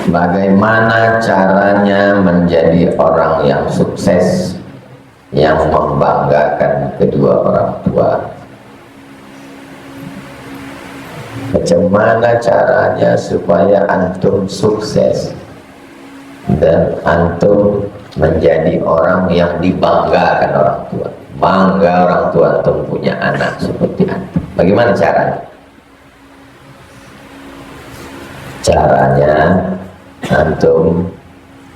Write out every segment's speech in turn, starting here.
Bagaimana caranya menjadi orang yang sukses, yang membanggakan kedua orang tua? Bagaimana caranya supaya antum sukses dan antum menjadi orang yang dibanggakan orang tua? Bangga orang tua antum punya anak seperti antum. Bagaimana caranya? Caranya antum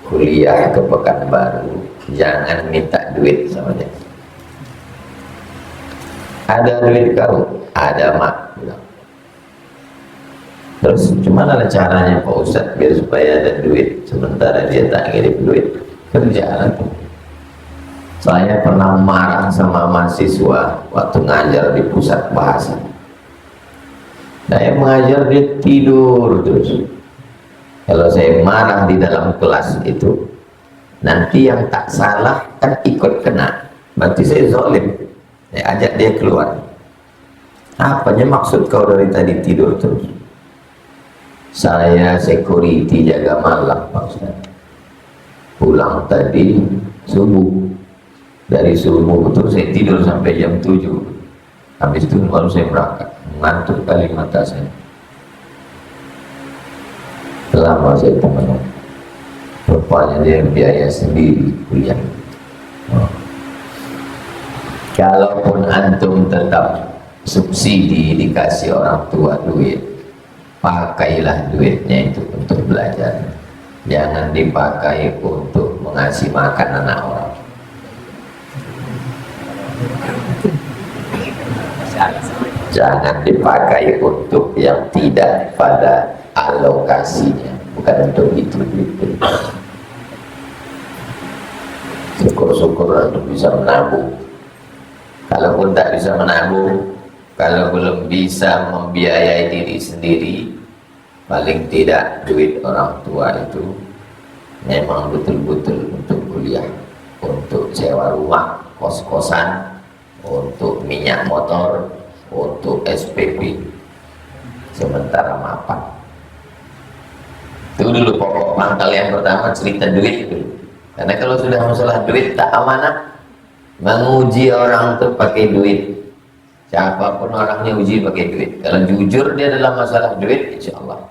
kuliah ke Pekanbaru, jangan minta duit sama dia. Ada duit kau? Ada, mak. Terus gimana caranya Pak Ustadz biar supaya ada duit sementara dia tak ngirim duit? Kerja. Saya pernah marah sama mahasiswa waktu ngajar di pusat bahasa. Saya mengajar, dia tidur terus. Kalau saya marah di dalam kelas itu, nanti yang tak salah kan ikut kena. Berarti saya zalim. Saya ajak dia keluar. Apanya maksud kau dari tadi tidur terus? Saya security jaga malam, Pak Ustaz. Pulang tadi subuh. Dari subuh itu saya tidur sampai jam 7. Habis itu baru saya berangkat. Ngantuk kali mata saya. Lama saya teman. Rupanya dia biaya sendiri kuliah. Kalaupun antum tetap subsidi dikasih orang tua duit, pakailah duitnya itu untuk belajar. Jangan dipakai untuk mengasih makan anak orang. Jangan dipakai untuk yang tidak pada alokasinya, bukan untuk itu. Syukur-syukur untuk bisa menabung. Kalaupun tak bisa menabung, kalau belum bisa membiayai diri sendiri, paling tidak duit orang tua itu memang betul-betul untuk kuliah, untuk sewa rumah, kos-kosan, untuk minyak motor, untuk SPP, sementara mapan. Itu dulu pokok pangkal yang pertama, cerita duit itu. Karena kalau sudah masalah duit tak amanah, menguji orang tuh pakai duit. Siapapun orangnya uji pakai duit. Kalau jujur dia dalam masalah duit, insya Allah.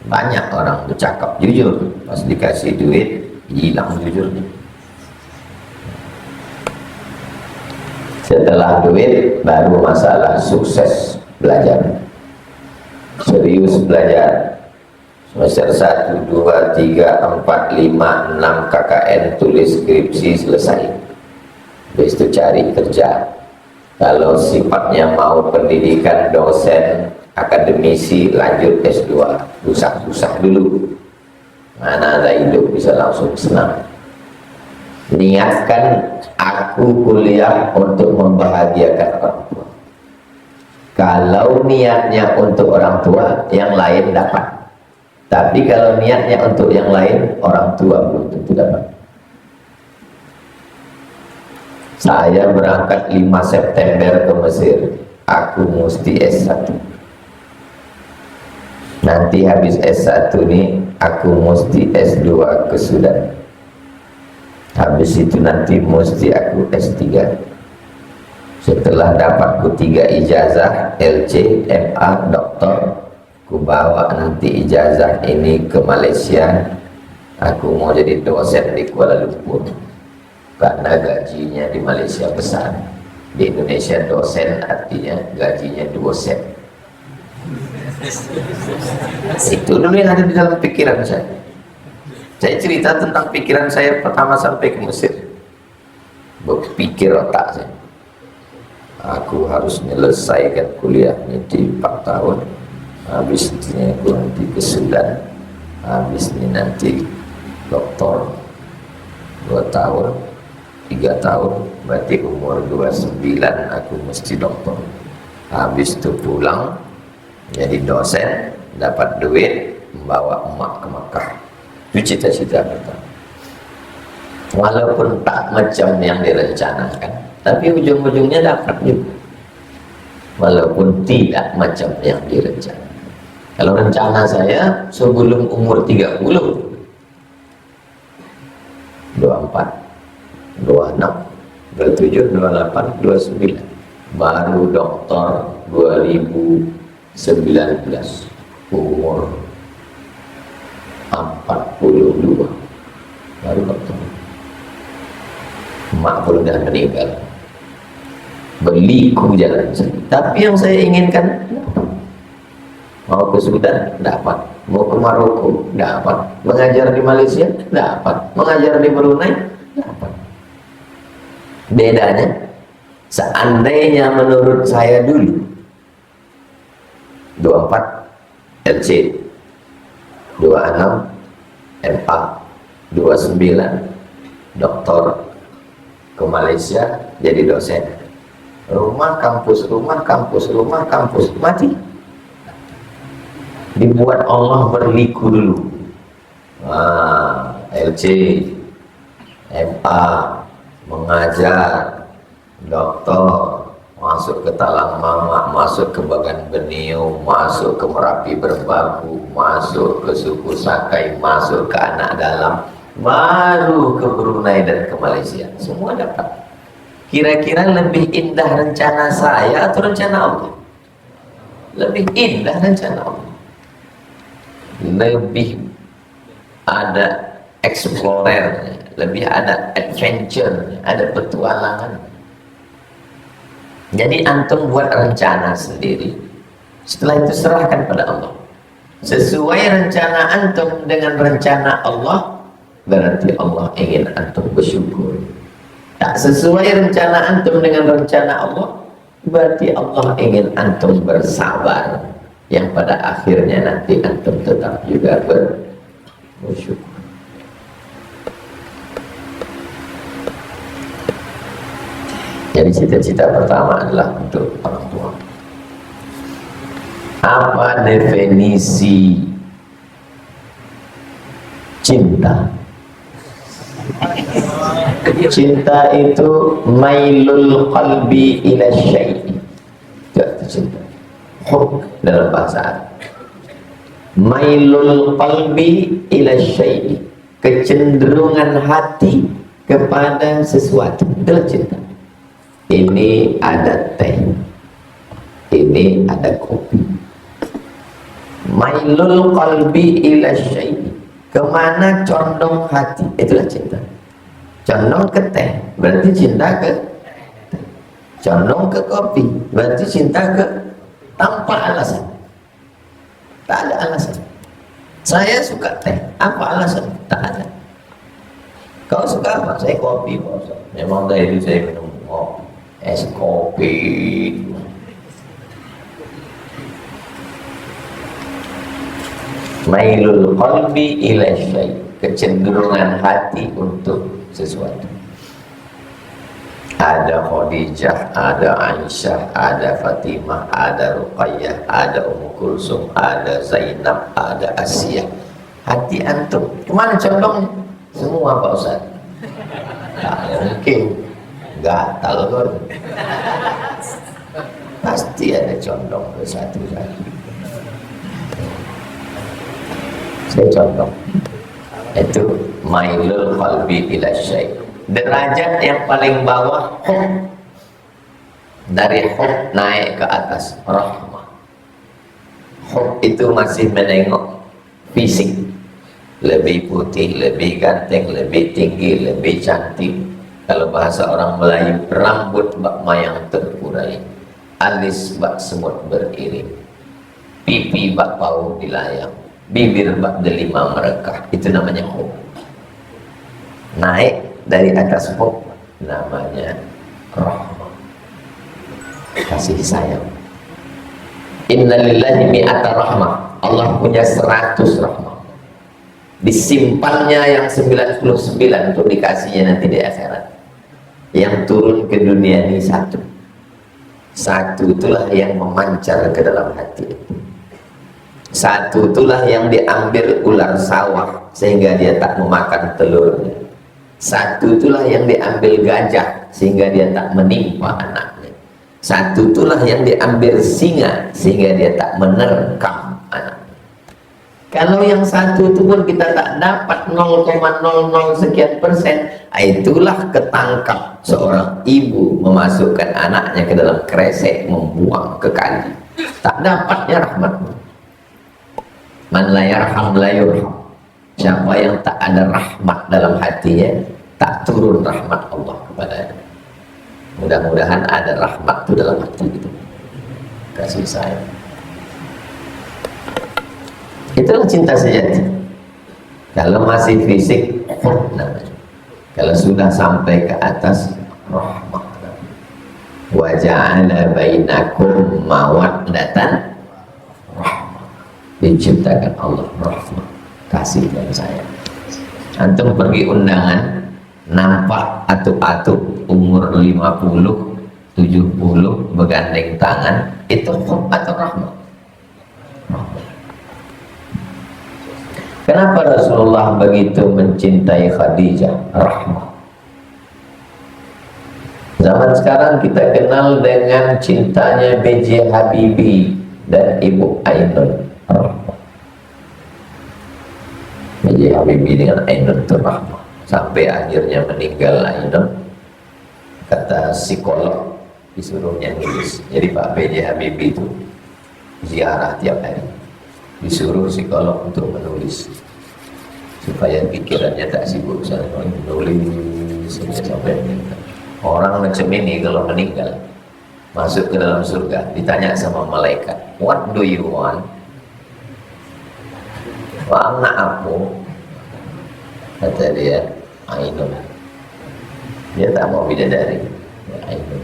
Banyak orang bercakap jujur, pas dikasih duit hilang jujurnya. Setelah duit baru masalah sukses belajar. Serius belajar. Semester 1, 2, 3, 4, 5, 6 KKN, tulis skripsi, selesai. Habis itu cari kerja. Kalau sifatnya mau pendidikan, dosen, akademisi, lanjut S2. Susah-susah dulu. Mana ada hidup bisa langsung senang. Niatkan aku kuliah untuk membahagiakan orang tua. Kalau niatnya untuk orang tua, yang lain dapat. Tapi kalau niatnya untuk yang lain, orang tua belum tentu dapat. Saya berangkat 5 September ke Mesir. Aku mesti S1. Nanti habis S1 nih, aku mesti S2 ke Sudan. Habis itu nanti mesti aku S3. Setelah dapat ketiga ijazah, LC, MA, doktor, aku bawa nanti ijazah ini ke Malaysia. Aku mau jadi dosen di Kuala Lumpur. Karena gajinya di Malaysia besar. Di Indonesia dosen artinya gajinya 2 sen. Itu dulu yang ada di dalam pikiran saya. Saya cerita tentang pikiran saya pertama sampai ke Mesir. Berpikir otak saya. Aku harus menyelesaikan kuliah ini di 4 tahun. Habis ini aku nanti ke Sudan. Habis ini nanti doktor 2 tahun, 3 tahun, berarti umur 29 aku mesti doktor. Habis itu pulang jadi dosen, dapat duit, membawa emak ke Mekah. Itu cita-cita kita. Walaupun tak macam yang direncanakan, tapi ujung-ujungnya dapat juga. Walaupun tidak macam yang direncanakan. Kalau rencana saya sebelum umur 30, 24, 26, 27, 28, 29, baru doktor 2019, umur 42, baru doktor. Mak pun udah meninggal, berliku jalan saya. Tapi yang saya inginkan, mau ke Sudan dapat, mau ke Maroko dapat, mengajar di Malaysia dapat, mengajar di Brunei dapat. Bedanya, seandainya menurut saya dulu 24 LC, 26 MA, 29 doktor, ke Malaysia jadi dosen, rumah kampus, rumah kampus, rumah kampus, mati. Dibuat Allah berliku dulu. LC, MA, mengajar, doktor, masuk ke Talang Mama, masuk ke Bagan Beniu, masuk ke Merapi Berbaku, masuk ke suku Sakai, masuk ke Anak Dalam, baru ke Brunei dan ke Malaysia. Semua dapat. Kira-kira lebih indah rencana saya atau rencana Allah? Lebih indah rencana Allah. Lebih ada explorer, lebih ada adventure, ada petualangan. Jadi antum buat rencana sendiri, setelah itu serahkan pada Allah. Sesuai rencana antum dengan rencana Allah, berarti Allah ingin antum bersyukur. Tak sesuai rencana antum dengan rencana Allah, berarti Allah ingin antum bersabar, yang pada akhirnya nanti antum tetap juga bersyukur. Jadi cita-cita pertama adalah untuk orang tua. Apa definisi cinta? Cinta itu mailul qalbi ila syai'i. Itu cinta. Hub dalam bahasa Arab. Mailul qalbi ila syai'i, kecenderungan hati kepada sesuatu. Itu cinta. Ini ada teh, ini ada kopi. Mailul qalbi ila syai'i, kemana condong hati, itulah cinta. Condong ke teh, berarti cinta ke teh. Condong ke kopi, berarti cinta ke, tanpa alasan. Tak ada alasan. Saya suka teh, apa alasan? Tak ada. Kau suka apa? Saya kopi. Memang dari itu saya minum kopi, es kopi. Mailul qalbi ila syai', kecenderungan hati untuk sesuatu. Ada Khadijah, ada Aisyah, ada Fatimah, ada Ruqayyah, ada Ummu Kulsum, ada Zainab, ada Asiyah. Hati antum kemana condongnya? Semua Pak Ustaz. Tak mungkin, gatal kan? Pasti ada condong ke satu-satu. Saya condong. Itu mailul qalbi ila syai'. Derajat yang paling bawah hub, dari hub naik ke atas rahmah. Hub itu masih menengok fisik, lebih putih, lebih ganteng, lebih tinggi, lebih cantik. Kalau bahasa orang Melayu, rambut bak mayang terurai, alis bak semut beriring, pipi bak bau dilayang, bibir bak delima merekah. Itu namanya hub. Naik dari atas hub namanya rahmah, kasih sayang. Innalillahi mi'ata rahmah, Allah punya 100 rahmah. Disimpannya yang 99 untuk dikasihnya nanti di akhirat. Yang turun ke dunia ini satu. Satu itulah yang memancar ke dalam hati. Satu itulah yang diambil ular sawah sehingga dia tak memakan telurnya. Satu itulah yang diambil gajah sehingga dia tak menimpa anaknya. Satu itulah yang diambil singa sehingga dia tak menerkam anaknya. Kalau yang satu itu pun kita tak dapat 0,00 sekian persen, itulah ketangkap seorang ibu memasukkan anaknya ke dalam kresek, membuang ke kali. Tak dapatnya rahmat. Man la yarham la yurham. Siapa yang tak ada rahmat dalam hatinya, tak turun rahmat Allah kepadanya. Mudah-mudahan ada rahmat itu dalam hati itu. Kasih sayang. Itulah cinta sejati. Kalau masih fisik, namanya. Kalau sudah sampai ke atas, rahmah. Wa ja'ala bainakum mawaddatan rahmah. Diciptakan Allah rahmah, kasih dan sayang. Antum pergi undangan, nampak atuk-atuk umur 50, 70 bergandeng tangan, itu hub atau rahmah? Kenapa Rasulullah begitu mencintai Khadijah? Rahmah. Zaman sekarang kita kenal dengan cintanya B.J. Habibie dan Ibu Ainun. Rahmah. B.J. Habibie dengan Ainun itu rahmah. Sampai akhirnya meninggal Ainun, kata psikolog disuruhnya nulis. Jadi Pak B.J. Habibie itu ziarah tiap hari, disuruh psikolog untuk menulis supaya pikirannya tak sibuk sama menulis sampai meninggal. Orang macam ini kalau meninggal masuk ke dalam surga, ditanya sama malaikat, what do you want? Anak aku, kata dia, Ainun. Dia tak mau bidadari, Ainun.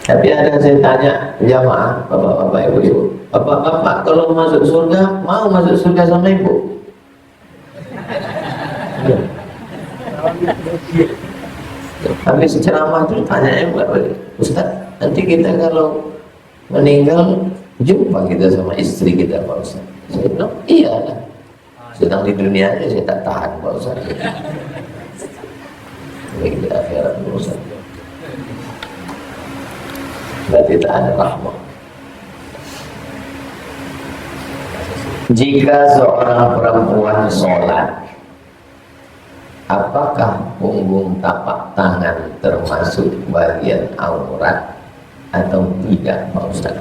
Tapi ada saya tanya jamaah, bapak-bapak, ibu-ibu, bapak-bapak kalau masuk surga, mau masuk surga sama ibu? Habis ceramah itu tanya Ustaz, nanti kita kalau meninggal jumpa kita sama istri kita Pak Ustaz? Saya bilang, iya lah. Sedang di dunia aja saya tak tahan Pak Ustaz. Ini di akhirat Pak Ustaz. Berarti tak ada rahmah. Jika seorang perempuan sholat, apakah punggung tapak tangan termasuk bagian aurat atau tidak Pak Ustaz?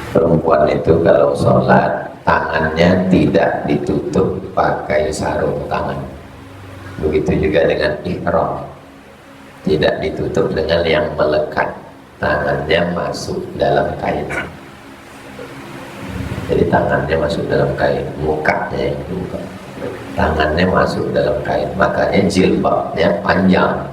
Perempuan itu kalau sholat, tangannya tidak ditutup pakai sarung tangan. Begitu juga dengan ihram, tidak ditutup dengan yang melekat, tangannya masuk dalam kain. Jadi tangannya masuk dalam kain, mukanya yang dibuka, tangannya masuk dalam kain. Makanya jilbabnya panjang.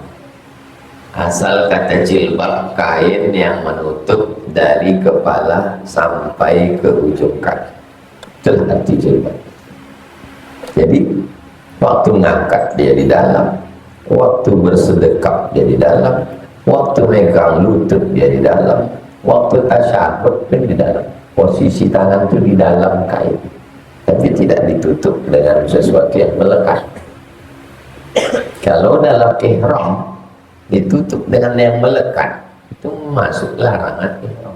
Asal kata jilbab, kain yang menutup dari kepala sampai ke ujung kaki. Itulah arti jilbab. Jadi waktu ngangkat dia di dalam, waktu bersedekap dia di dalam, waktu megang lutut dia di dalam, waktu tasyahud pun di dalam. Posisi tangan itu di dalam kain, tapi tidak ditutup dengan sesuatu yang melekat. Kalau dalam ihram ditutup dengan yang melekat, itu masuk larangan ihram.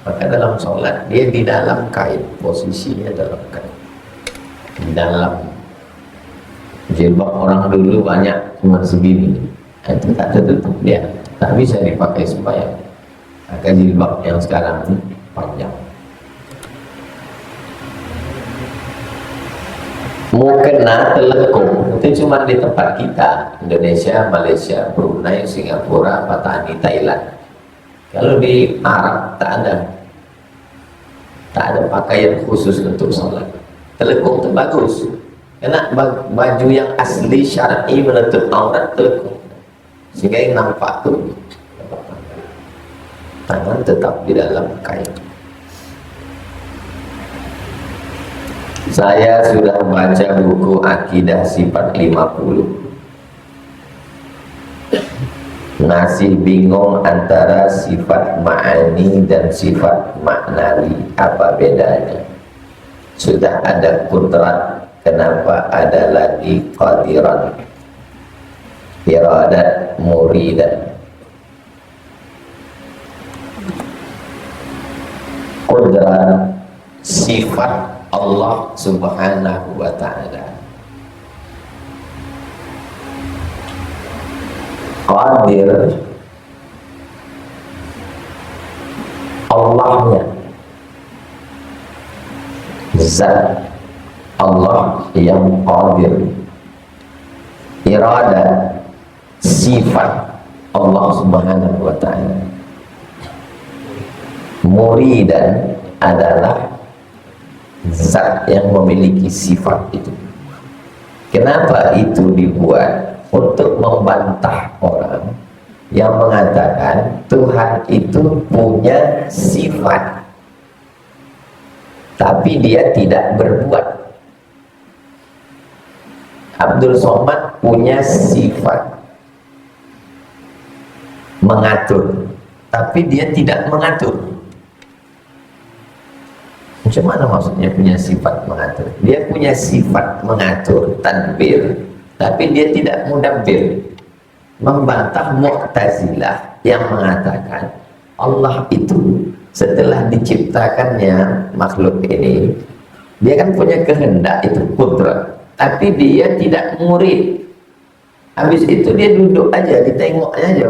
Maka dalam sholat dia di dalam kain, posisinya dalam kain, di dalam. Jilbab orang dulu banyak cuma segini, itu tak tertutup, dia tak bisa dipakai sembahyang. Maka jilbab yang sekarang ini panjang. Mukena telekung itu cuma di tempat kita, Indonesia, Malaysia, Brunei, Singapura, Patani, Thailand. Kalau di Arab tak ada pakaian khusus untuk sholat. Telekung itu bagus, karena baju yang asli syar'i menutup aurat telekung, sehingga yang nampak tuh tangan tetap di dalam kain. Saya sudah baca buku Akidah Sifat 50, masih bingung antara sifat ma'ani dan sifat maknawi, apa bedanya? Sudah ada kudrat, kenapa ada lagi qadiran, iradat, muridan? qudrat, sifat Allah subhanahu wa ta'ala. Qadir, Allahnya, zat Allah yang qadir. Irada, sifat Allah subhanahu wa ta'ala. Muridan adalah zat yang memiliki sifat itu. Kenapa itu dibuat? Untuk membantah orang yang mengatakan Tuhan itu punya sifat tapi dia tidak berbuat. Abdul Somad punya sifat mengatur tapi dia tidak mengatur. Macam mana maksudnya punya sifat mengatur? Dia punya sifat mengatur, tadbir, tapi dia tidak mudabbir. Membantah Mu'tazilah yang mengatakan Allah itu setelah diciptakannya makhluk ini, dia kan punya kehendak, itu kudrat, tapi dia tidak murid. Habis itu dia duduk aja, ditengoknya aja.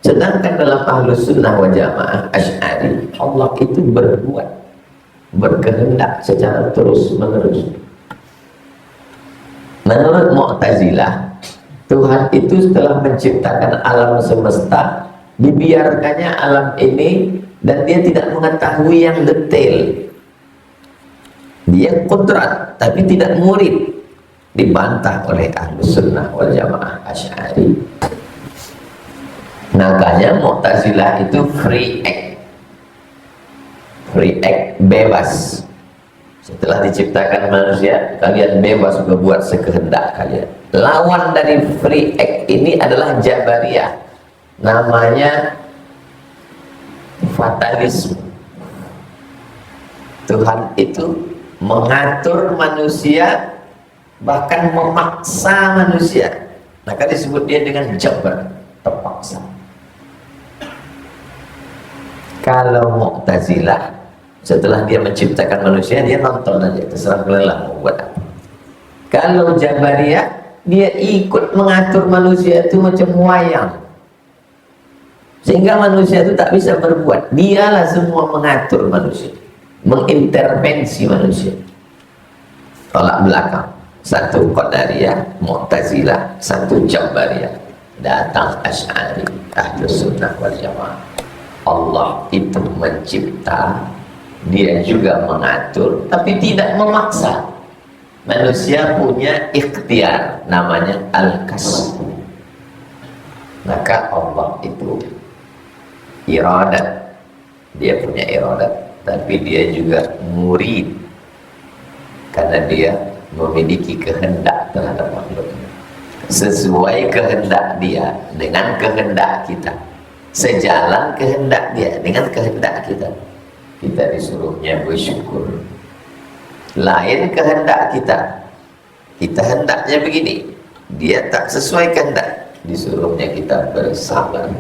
Sedangkan dalam Ahlus Sunnah wal Jamaah Asy'ari, Allah itu berbuat, berkehendak secara terus menerus. Menurut Mu'tazilah, Tuhan itu setelah menciptakan alam semesta, dibiarkannya alam ini dan dia tidak mengetahui yang detail. Dia kudrat tapi tidak murid. Dibantah oleh Ahlus Sunnah wal Jamaah Asy'ari. Makanya Mu'tazilah itu free act. Free act, bebas. Setelah diciptakan manusia, kalian bebas berbuat sekehendak kalian. Lawan dari free act ini adalah Jabariyah. Namanya fatalisme. Tuhan itu mengatur manusia, bahkan memaksa manusia. Maka disebut dia dengan jabar, terpaksa. Kalau Mu'tazilah, setelah dia menciptakan manusia, dia nonton aja, terserah lelah mau buat apa. Kalau Jabariyah, dia ikut mengatur manusia itu macam wayang, sehingga manusia itu tak bisa berbuat. Dialah semua mengatur manusia, mengintervensi manusia. Tolak belakang, satu Qadariyah, Mu'tazilah, satu Jabariyah. Datang Asy'ari, Ahlus Sunnah wal Jamaah. Allah itu mencipta, dia juga mengatur, tapi tidak memaksa. Manusia punya ikhtiar, namanya al-kasb. Maka Allah itu iradat, dia punya iradat, tapi dia juga murid, karena dia memiliki kehendak terhadap makhluknya. Sesuai kehendak dia dengan kehendak kita, sejalan kehendak dia dengan kehendak kita. Kita disuruhnya bersyukur. Lain kehendak kita, kita hendaknya begini, dia tak sesuai kehendak, disuruhnya kita bersabar.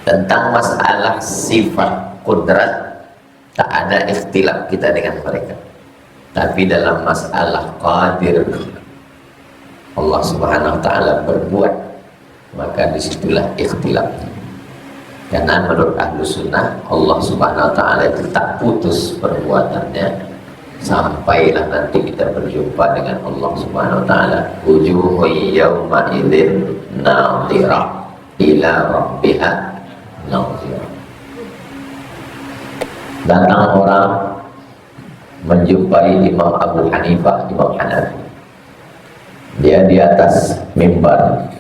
Tentang masalah sifat kudrat, tak ada ikhtilaf kita dengan mereka. Tapi dalam masalah qadir, Allah subhanahu wa ta'ala berbuat, maka disitulah ikhtilafnya. Karena menurut Ahlus Sunnah, Allah subhanahu wa ta'ala itu tak putus perbuatannya sampailah nanti kita berjumpa dengan Allah subhanahu wa ta'ala. Wujuhun yawma idzin nadhirah ila rabbiha nadhirah. Datang orang menjumpai Imam Abu Hanifah, Imam Hanafi. Dia di atas mimbar.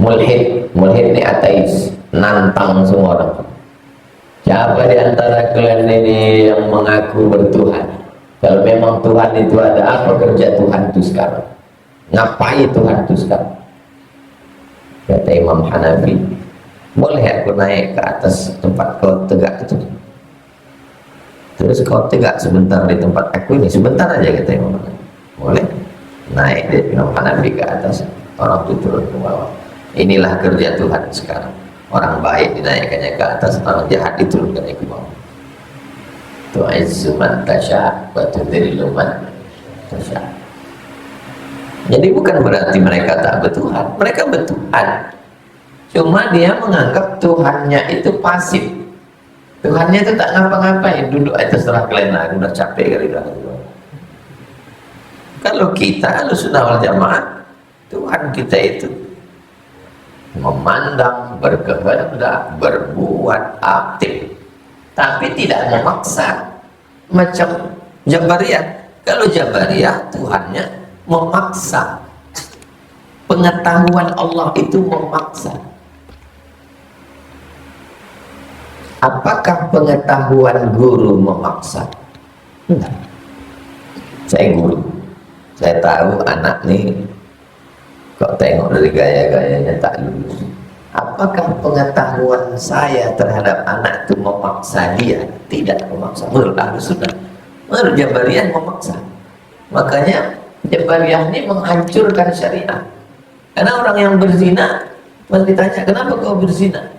Mulhid ini ateis, nantang semua orang. Siapa di antara kalian ini yang mengaku bertuhan? Kalau memang Tuhan itu ada, apa kerja Tuhan itu sekarang? Ngapain Tuhan itu sekarang? Kata Imam Hanafi, boleh aku naik ke atas tempat kau tegak itu? Terus kau tegak sebentar di tempat aku ini, sebentar aja, kata Imam Hanafi. Boleh? Naik deh Imam Hanafi ke atas, orang itu turun ke bawah. Inilah kerja Tuhan sekarang. orang baik dinaikkannya ke atas, orang jahat diturunkannya ke bawah. Tu'izzu man tasya wa tudhillu man tasya. Jadi bukan berarti mereka tak bertuhan, mereka bertuhan. Cuma dia menganggap Tuhannya itu pasif. Tuhannya itu tak ngapa-ngapain, duduk aja setelah kalian, aku udah capek kali dah. Kalau kita Ahlussunnah wal Jamaah, Tuhan kita itu memandang, berkehendak, berbuat aktif, tapi tidak memaksa macam Jabariyah. Kalau Jabariyah Tuhannya memaksa, pengetahuan Allah itu memaksa. Apakah pengetahuan guru memaksa? Enggak. Saya guru, saya tahu anak nih kok tengok dari gaya-gayanya tak lulus. Apakah pengetahuan saya terhadap anak itu memaksa dia? Tidak memaksa. Menurut Ahlussunnah, menurut Jabariyah memaksa. Makanya Jabariyah ini menghancurkan syariat. Karena orang yang berzina, pas ditanya, kenapa kau berzina?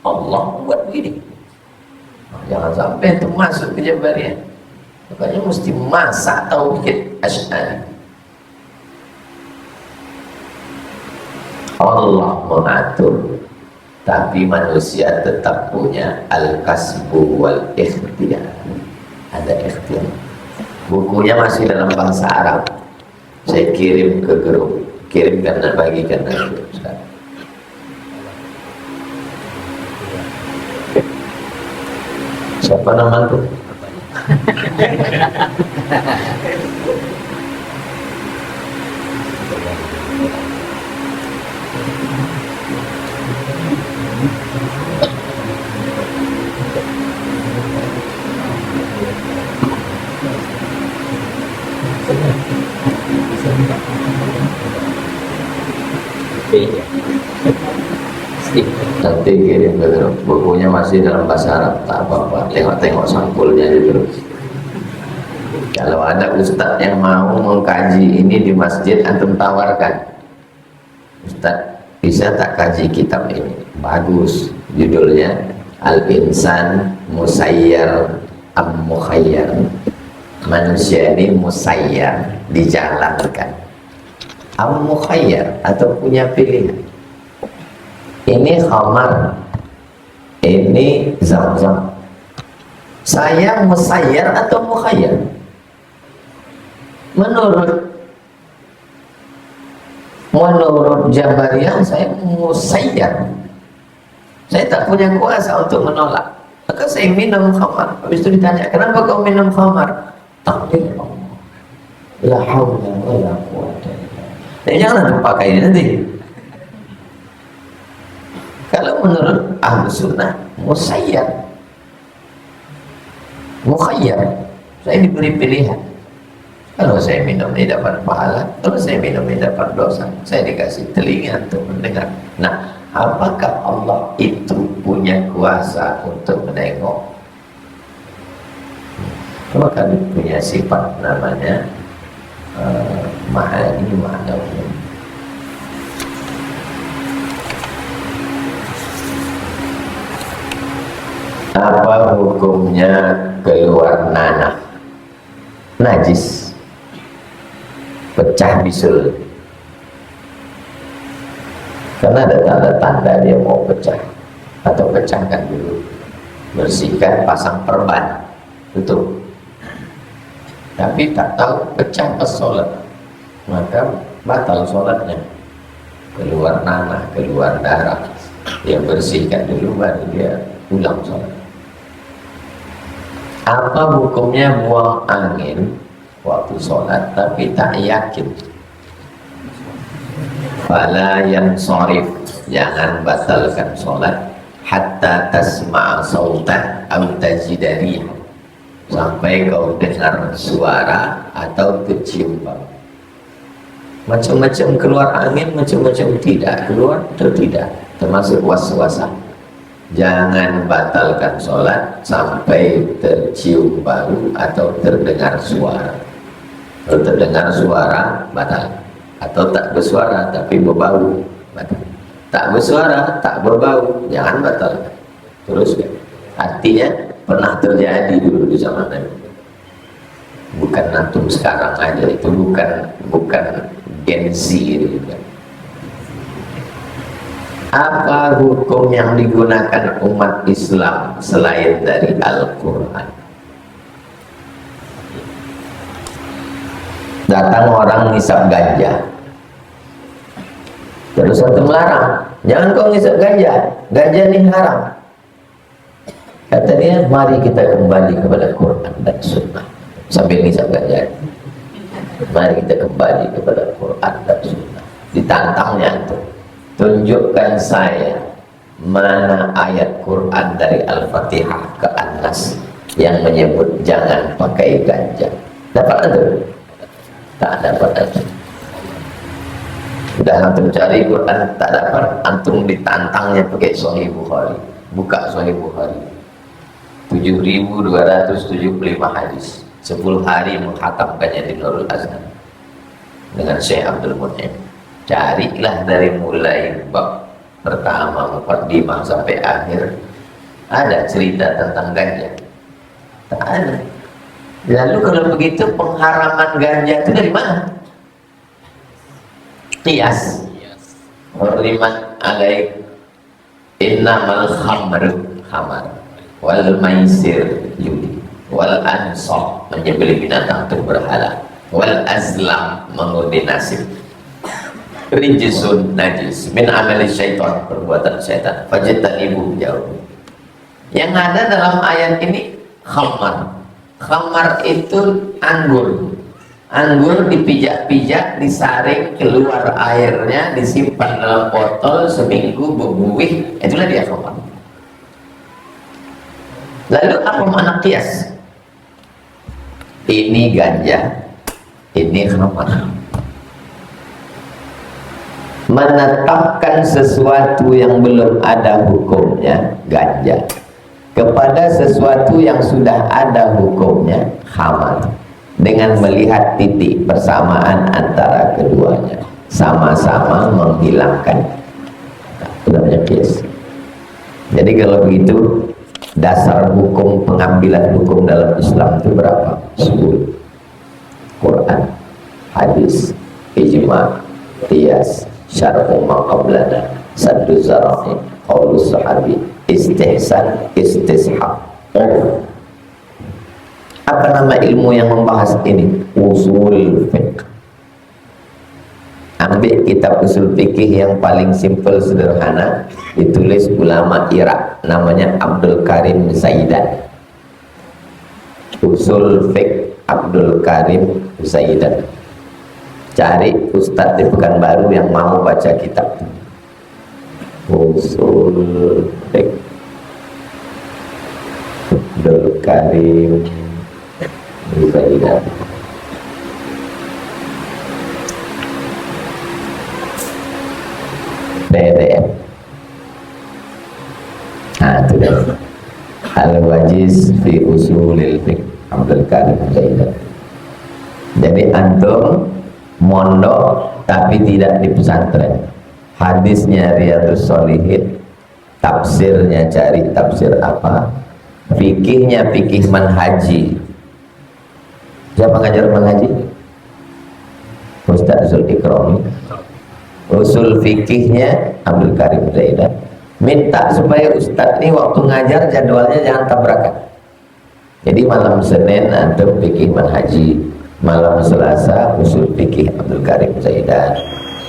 Allah membuat begini. Jangan sampai itu masuk ke Jabariyah. Makanya mesti masak tauhid Asy'ari. Allah mengatur, tapi manusia tetap punya al-kasbu wal ikhtiyar. Ada ikhtiar. Bukunya masih dalam bahasa Arab. Saya kirim ke grup, kirimkan dan bagikan nanti. Siapa nama itu? Nanti kirim ke grup. Bukunya masih dalam bahasa Arab, tak apa-apa, tengok-tengok sampulnya gitu. Kalau ada ustadz yang mau mengkaji ini di masjid, antum tawarkan, ustadz bisa tak kaji kitab ini, bagus, judulnya Al-Insan Musayyar Am-Mukhayyar. Manusia ini musayyar, dijalankan, Am-Mukhayyar, atau punya pilihan. Ini khamar, ini zam-zam. Saya musayyar atau mukhayyar? Menurut Jabariyah, saya musayyar. Saya tak punya kuasa untuk menolak. Maka saya minum khamar. Habis itu ditanya, kenapa kau minum khamar? Takdir Allah. La haula wala quwwata illa billah. Jangan pakai ini nanti. Kalau menurut Ahlussunnah, musayyar, mukhayyar, saya diberi pilihan. Kalau saya minum ini dapat pahala, kalau saya minum ini dapat dosa. Saya dikasih telinga untuk mendengar. Nah, apakah Allah itu punya kuasa untuk menengok? Maka punya sifat namanya ma'ani ma'nawi. Apa hukumnya keluar nanah najis, pecah bisul? Karena ada tanda-tanda dia mau pecah, atau pecahkan dulu, bersihkan, pasang perban, tutup. Tapi tak tahu pecah pas sholat, maka batal sholatnya. Keluar nanah, keluar darah, dia bersihkan dulu baru dia ulang sholat. Apa hukumnya buang angin waktu sholat tapi tak yakin? Fala yansharif, jangan batalkan sholat hatta tasma'a sautan aw tajida rihan, sampai kau dengar suara atau kecium bau. Macam-macam keluar angin, macam-macam tidak keluar atau tidak, termasuk was-wasan. Jangan batalkan sholat sampai tercium bau atau terdengar suara. Kalau terdengar suara, batal. Atau tak bersuara tapi berbau, batal. tak bersuara, tak berbau, jangan batal. Terus artinya pernah terjadi dulu di zaman Nabi. Bukan antum sekarang aja, itu bukan Gen Z itu kan. Apa hukum yang digunakan umat Islam selain dari Al-Quran? Datang orang ngisap ganja, terus satu melarang, jangan kau ngisap ganja, ganja ini haram. Kata dia, mari kita kembali kepada Quran dan Sunnah. Sambil ngisap ganja, mari kita kembali kepada Quran dan Sunnah. Ditantangnya itu, tunjukkan saya mana ayat Quran dari Al-Fatihah ke An-Nas yang menyebut jangan pakai ganja. Dapat itu? Tak dapat itu. Sudah antum cari Quran tak dapat, antum ditantangnya pakai Sahih Bukhari. Buka Sahih Bukhari, 7.275 hadis, 10 hari menghatamkannya di Nurul Azhar dengan Syekh Abdul Mun'im. Carilah dari mulai bab pertama muqaddimah sampai akhir, ada cerita tentang ganja? Tak ada. Lalu kalau begitu pengharaman ganja itu dari mana? Qiyas. Hurrimat alaik innamal khamar wal maisir judi wal ansab menyembelih binatang untuk berhala, wal azlam mengundi nasib, rijsun najis min amali syaitan perbuatan syaitan, fajtanibu jauh. Yang ada dalam ayat ini khamar. Khamar itu anggur. Anggur dipijak-pijak, disaring, keluar airnya, disimpan dalam botol seminggu berbuih, itulah dia khamar. Lalu apa makna qiyas? Ini ganja, ini khamar. Menetapkan sesuatu yang belum ada hukumnya, ganja, kepada sesuatu yang sudah ada hukumnya, khamar, dengan melihat titik persamaan antara keduanya, sama-sama menghilangkan. Itu namanya qiyas. Jadi kalau begitu, dasar hukum pengambilan hukum dalam Islam itu berapa? 10. Quran, hadis, ijma', qiyas, syar'u ma qablana, saddu zara'i, qaulus sahabi, istihsan, istishab. Apa nama ilmu yang membahas ini? Usul fiqh. Ambil kitab usul fikih yang paling simpel sederhana, ditulis ulama Irak, namanya Abdul Karim Zaidan. Usul fiqh Abdul Karim Zaidan. Cari ustadz di Pekanbaru yang mau baca kitab usul fiqh Abdul Karim Zaidan. PDF. Nah, itu dah. Al-Wajiz fi Usulil Fiqh Abdul Karim Zaidan. Jadi antum mondok tapi tidak di pesantren. Hadisnya Riyadhus Shalihin, tafsirnya cari tafsir apa, fikihnya fikih manhaji. Siapa ngajar manhaji? Ustaz Zulkikrami. Usul fikihnya Abdul Karim Zaidan. Minta supaya ustaz ini waktu ngajar jadwalnya jangan tabrakan. Jadi malam Senin antum fikih manhaji, malam Selasa usul fikih Abdul Karim Zaidan.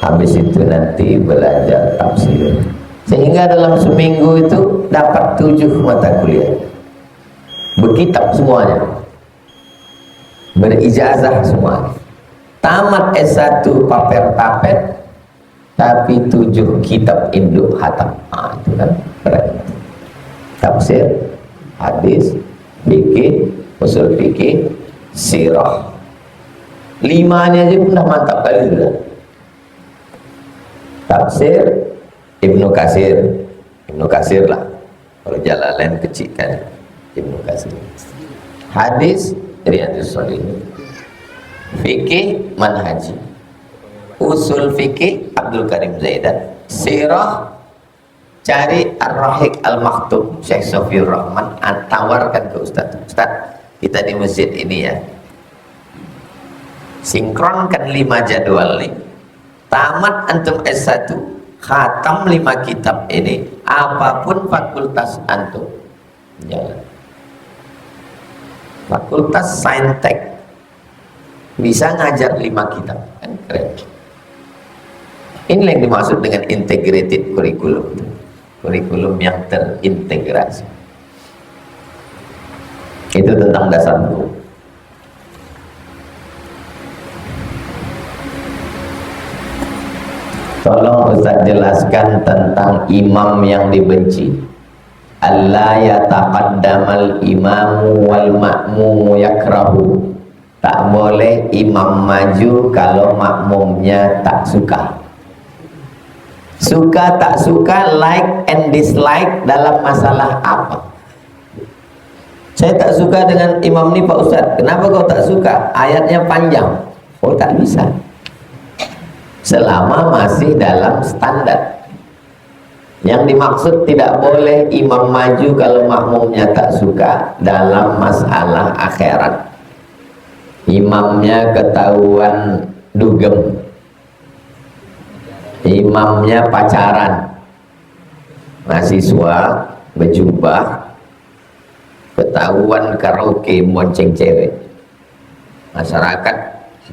Habis itu nanti belajar tafsir. Sehingga dalam seminggu itu dapat 7 mata kuliah. Berkitab semuanya. Berijazah semuanya. Tamat S1 paper-paper, tapi 7 kitab induk hatam. Itu kan keren. Tafsir, hadis, fikih, usul fikih, sirah. 5-nya aja pun dah mantap kali sudah. Tafsir Ibnu Katsir lah. Kalau Jalalain kecil kan Ibnu Katsir. Hadis Riyadhus Shalihin. Fikih manhaji. Usul fikih Abdul Karim Zaidan. Sirah cari Ar-Rahiq Al-Maktum Syekh Sofiur Rahman, tawarkan ke Ustaz, Ustaz kita di masjid ini ya, sinkronkan 5 jadwal nih, tamat antum S1, khatam 5 kitab ini, apapun fakultas antum jalan. Fakultas Saintek bisa ngajar 5 kitab, kan keren. Ini yang dimaksud dengan integrated curriculum, kurikulum yang terintegrasi. Itu tentang dasar hukum. Tolong Ustaz jelaskan tentang imam yang dibenci. Allah yataqaddamal imamu wal ma'mumu yakrahu. Tak boleh imam maju kalau makmumnya tak suka. Suka tak suka, like and dislike dalam masalah apa? Saya tak suka dengan imam ini Pak Ustadz. Kenapa kau tak suka? Ayatnya panjang. Oh, tak bisa. Selama masih dalam standar. Yang dimaksud tidak boleh imam maju kalau makmumnya tak suka dalam masalah akhirat. Imamnya ketahuan dugem, imamnya pacaran, mahasiswa berjubah, ketahuan karaoke bonceng cewek, masyarakat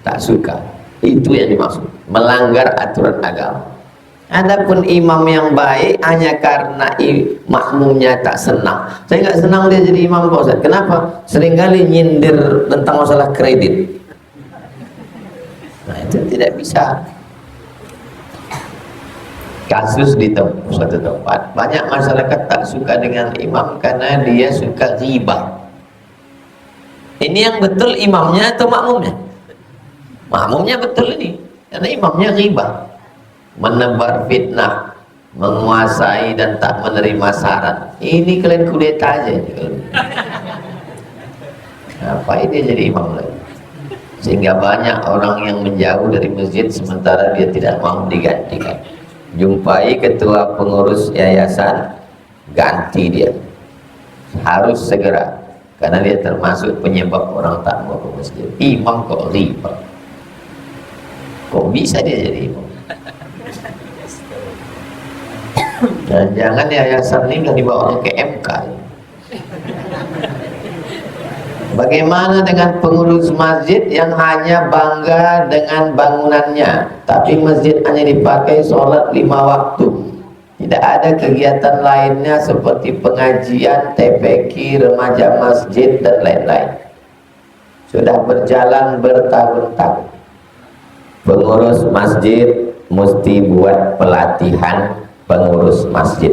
tak suka. Itu yang dimaksud melanggar aturan agama. Adapun imam yang baik hanya karena makmumnya tak senang. Saya nggak senang dia jadi imam Pak Ustaz. Kenapa? Seringkali nyindir tentang masalah kredit. Nah, itu tidak bisa. Kasus di suatu tempat, banyak masyarakat tak suka dengan imam karena dia suka ghibah. Ini yang betul imamnya atau makmumnya? Makmumnya betul ini, karena imamnya ghibah, menebar fitnah, menguasai dan tak menerima syarat. Ini kalian kudeta aja. Ngapain dia jadi imam lagi? Sehingga banyak orang yang menjauh dari masjid sementara dia tidak mau digantikan. Jumpai ketua pengurus yayasan, ganti dia. Harus segera, karena dia termasuk penyebab orang tak mau ke masjid. Imam kok riba? Kok bisa dia jadi imam? Dan jangan yayasan ini udah dibawa ke MK. Bagaimana dengan pengurus masjid yang hanya bangga dengan bangunannya, tapi masjid hanya dipakai sholat 5 waktu, tidak ada kegiatan lainnya seperti pengajian, TPQ, remaja masjid dan lain-lain. Sudah berjalan bertahun-tahun. Pengurus masjid mesti buat pelatihan pengurus masjid.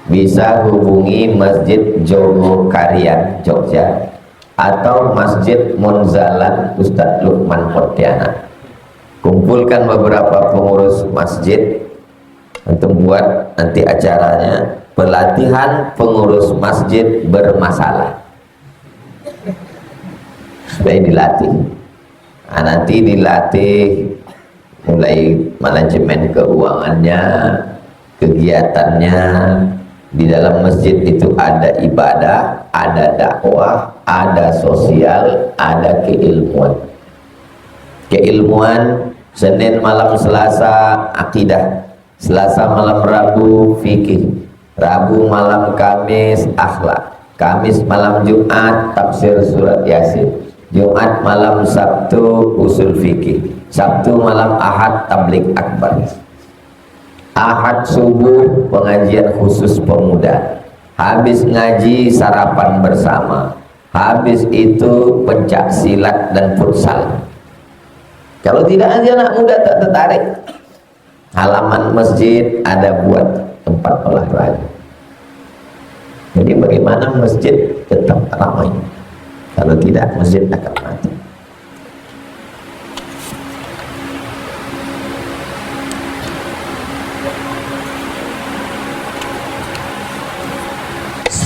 Bisa hubungi Masjid Jogokarian Jogja atau Masjid Munzalan Ustadz Lukman Pontianak. Kumpulkan beberapa pengurus masjid untuk buat nanti acaranya pelatihan pengurus masjid bermasalah, supaya dilatih. Nah, nanti dilatih mulai manajemen keuangannya, kegiatannya. Di dalam masjid itu ada ibadah, ada dakwah, ada sosial, ada keilmuan. Keilmuan, Senin malam Selasa akidah, Selasa malam Rabu fikih, Rabu malam Kamis akhlak, Kamis malam Jumat tafsir surat Yasin, Jumat malam Sabtu usul fikih, Sabtu malam Ahad tabligh akbar, Ahad subuh pengajian khusus pemuda, habis ngaji sarapan bersama, habis itu pencak silat dan futsal. Kalau tidak aja anak muda tak tertarik, halaman masjid ada buat tempat olahraga. Jadi bagaimana masjid tetap ramai? Kalau tidak, masjid akan mati.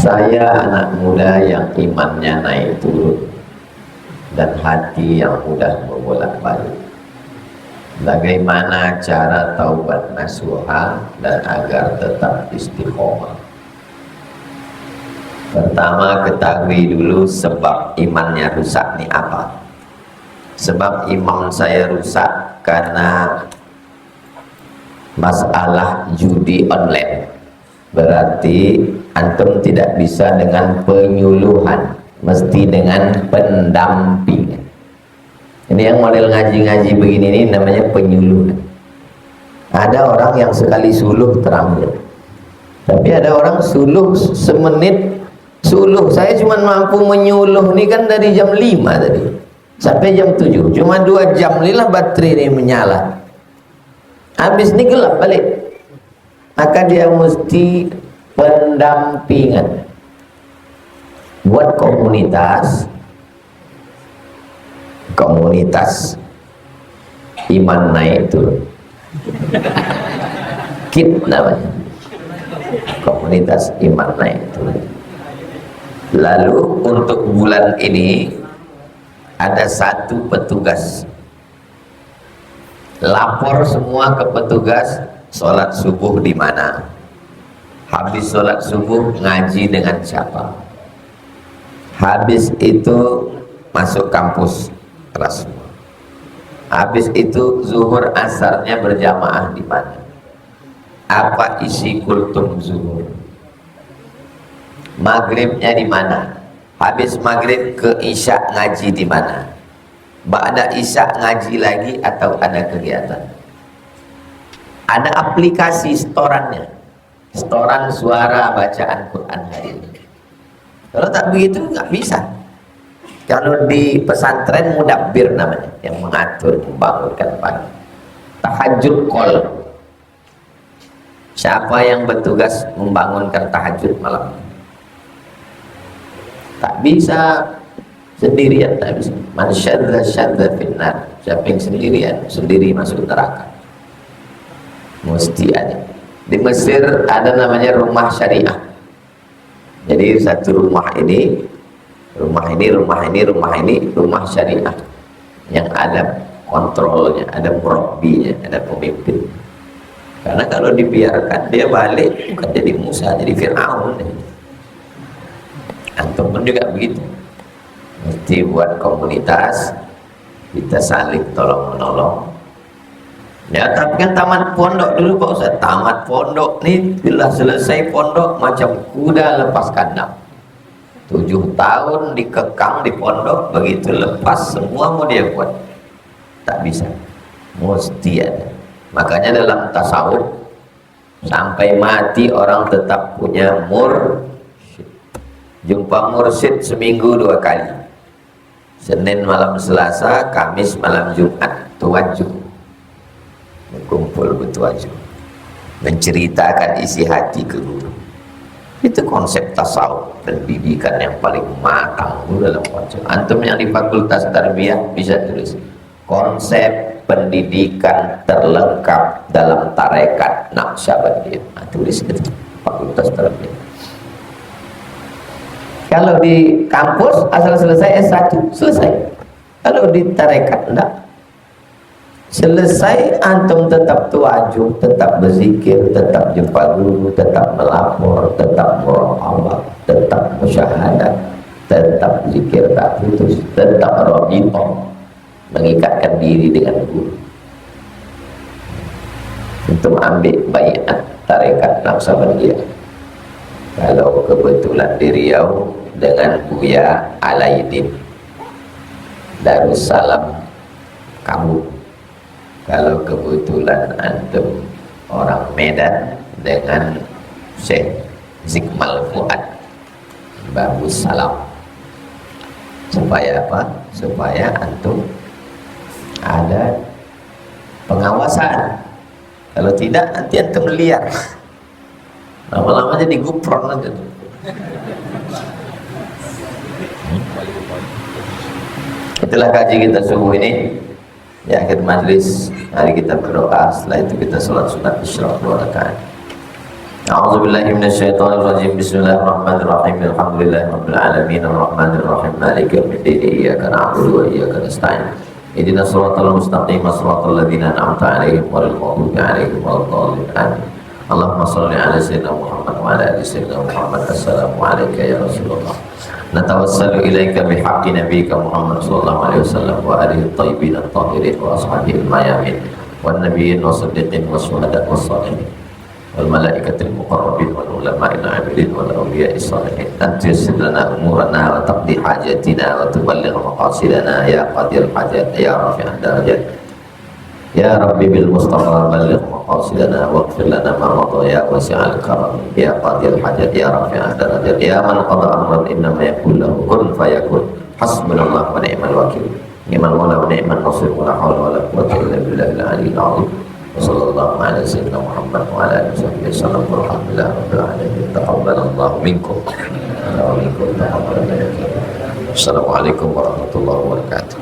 Saya anak muda yang imannya naik turun dan hati yang mudah membolak-balik. Bagaimana cara taubat nasuha dan agar tetap istiqomah? Pertama, ketahui dulu sebab imannya rusak ini apa. Sebab iman saya rusak karena masalah judi online. Berarti antum tidak bisa dengan penyuluhan, mesti dengan pendampingan. Ini yang model ngaji-ngaji begini ini namanya penyuluhan. Ada orang yang sekali suluh terambil, tapi ada orang suluh semenit suluh. Saya cuma mampu menyuluh ini kan dari jam 5 tadi sampai jam 7, cuma 2 jam inilah baterai ini menyala, habis ini gelap balik. Maka dia mesti pendampingan. Buat komunitas iman naik turun, KIT namanya, komunitas iman naik turun. Lalu untuk bulan ini ada satu petugas, lapor semua ke petugas sholat subuh di mana, habis sholat subuh ngaji dengan siapa, habis itu masuk kampus kelas, habis itu zuhur asarnya berjamaah di mana, apa isi kultum zuhur, maghribnya di mana, habis maghrib ke isya ngaji di mana, ba'da isya ngaji lagi atau ada kegiatan. Ada aplikasi setorannya, setoran suara bacaan Quran hari ini. Kalau tak begitu nggak bisa. Kalau di pesantren mudabbir namanya, yang mengatur, membangunkan pagi. Tahajud qol, siapa yang bertugas membangunkan tahajud malam? Tak bisa sendirian, tak bisa. Man syadza finnar, siapa yang sendirian, sendiri masuk neraka. Mesti ada. Di Mesir ada namanya rumah syariah. Jadi satu rumah ini rumah syariah yang ada kontrolnya, ada murabbinya, ada pemimpin. Karena kalau dibiarkan dia balik bukan jadi Musa, jadi Fir'aun. Antum pun juga begitu. Mesti buat komunitas, kita saling tolong menolong. Ya, tapi kan tamat pondok dulu Pak Ustaz. Tamat pondok nih, bila selesai pondok macam kuda lepas kandang. 7 tahun dikekang di pondok, begitu lepas semua mau dia buat. Tak bisa. Mesti ada. Makanya dalam tasawuf sampai mati orang tetap punya mursyid. Jumpa mursyid seminggu 2 kali. Senin malam Selasa, Kamis malam Jumat, tuwajuh. Berkumpul bertuajuh, menceritakan isi hati ke guru. Itu konsep tasawuf, pendidikan yang paling matang dalam konsep. Antum yang di Fakultas Tarbiyah bisa tulis konsep pendidikan terlengkap dalam tarekat Naqsyabandiyah. Nah, tulis itu Fakultas Tarbiyah. Kalau di kampus asal selesai S1 selesai. Kalau di tarekat enggak. Selesai antum tetap tuajuh, tetap berzikir, tetap jumpa guru, tetap melapor, tetap muraqabah, tetap musyahadah, tetap zikir tak putus, tetap rabithah, mengikatkan diri dengan guru. Untuk ambil baiat tarekat Naqsyabandiyah. Kalau kebetulan di Riau dengan Buya Alaidin Darussalam kamu. Kalau kebetulan antum orang Medan dengan Syekh Zikmal Fuad Babus Salam. Supaya apa? Supaya antum ada pengawasan. Kalau tidak nanti antum liar. Lama-lama jadi gupron nanti. Itulah kaji kita subuh ini. Di akhir majlis hari kita berdoa, setelah itu kita salat sunat isyraq 2 rakaat. A'udzubillahi minasyaitonirrajim. Bismillahirrahmanirrahim. Alhamdulillahirabbil alamin arrahmanirrahim maliki yaumiddin. Iyyaka na'budu wa iyyaka nasta'in. Ihdinas siratal mustaqim, siratal ladzina an'amta 'alaihim ghairil maghdubi 'alaihim waladdallin. Amin. Allahumma shalli 'ala sayyidina Muhammad wa 'ala ali sayyidina Muhammad. Assalamu alayka ya Rasulullah. Natawassalu ilaika bihaqqi nabiyyika Muhammad sallallahu alaihi wasallam wa alihi at-thayyibin at-tahirin wa ashabihi al-mayamin wan nabiyyin was-siddiqin was-syuhada was-shalihin wal malaikatil muqarrabin wal ulama'il 'amilin wal awliya'is salihin. Antuyassir lana umurana wa taqdi hajatina wa tuballigh maqasidana ya qadir hajat ya rafi'ad darajat. Ya Rabbi bil Mustafa balligh maqasidana waghfir lana ma madha ya wasi'al karam ya qadir hajat ya rafi'ad darajat ya man qada amran innama yaqul lahu kun fayakun. Hasbunallahu wa ni'mal wakil, ni'mal mawla wa ni'man nasir, wa la hawla wa la quwwata illa billahil aliyyil azim. Wa sallallahu ala sayyidina Muhammad wa ala alihi wasallam. Walhamdulillahi rabbil alamin. Taqabbalallahu minkum wa minkum taqabbal minkum. Assalamualaikum warahmatullahi wabarakatuh.